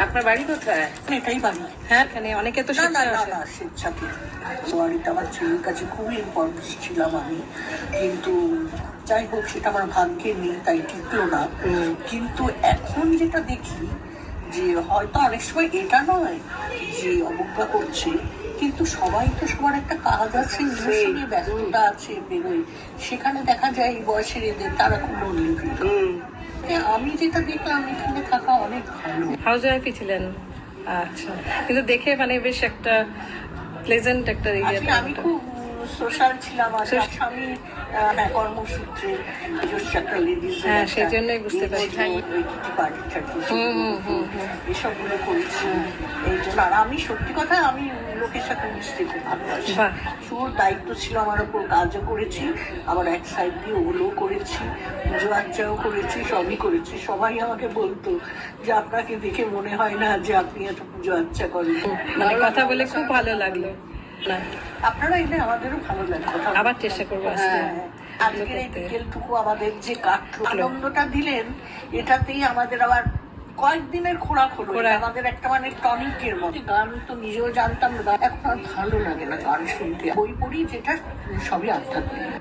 আপনার বাড়ি কোথায়? এটাই বাড়ি। হ্যাঁ, এখানে অনেকে তো না না স্বেচ্ছায় না আসে। না, স্বেচ্ছাতে বাড়িটা আমার ছেলের কাছে খুবই ইম্পর্টেন্ট ছিলাম আমি, কিন্তু যাই হোক সেটা আমার ভাগ্যে নেই, তাই টিকলো না। কিন্তু এখন যেটা দেখি যে হয়তো অনেক সময় এটা নয় যে অবজ্ঞা করছে, কিন্তু সবাই তো সবার একটা কাজ আছে, নিজস্ব নিয়ে ব্যস্ততা আছে, বেরোয়, সেখানে দেখা যায় এই বয়সের এদের তারা খুব লোনলি ফিল করে। আমি যেটা দেখলাম এখানে থাকা অনেক ভালো। হাউস ওয়াইফই ছিলেন? আচ্ছা, কিন্তু দেখে মানে বেশ একটা প্লেজেন্ট একটা আসলে আমি খুব সোশ্যাল ছিলাম, আর তার স্বামী কর্মসূত্রে নিজস্ব একটা লেডিস, হ্যাঁ, সেই জন্যই বুঝতে পারছি। পার্টি টার্টি এসবগুলো করেছি। এই জন্য আর আমি সত্যি কথা আমি লোকের সাথে মিশতে খুব ভালোবাসি। বাহ। শুভ দায়িত্ব ছিল আমার ওপর, কাজও করেছি, আবার এক সাইড দিয়ে ওগুলোও করেছি, পুজো আর্চাও করেছি, সবই করেছি। সবাই আমাকে বলতো যে আপনাকে দেখে মনে হয় না যে আপনি এত পুজো আর্চা করেন। মানে কথা বলে খুব ভালো লাগলো। না, আপনারা এলে আমাদেরও ভালো লাগে কথা বলতে। আবার চেষ্টা করবো আসতে। হ্যাঁ, আজকের এই বিকেলটুকু আমাদের যে কাটলো, আনন্দটা দিলেন, এটাতেই আমাদের আবার কয়েকদিনের খোরাক হলো। এটা আমাদের একটা মানে টনিকের মতো। গান তো নিজেও জানতাম না, এখন আর ভালো লাগে না গান শুনতে। বই পড়ি যেটা সবই আধ্যাত্মিক।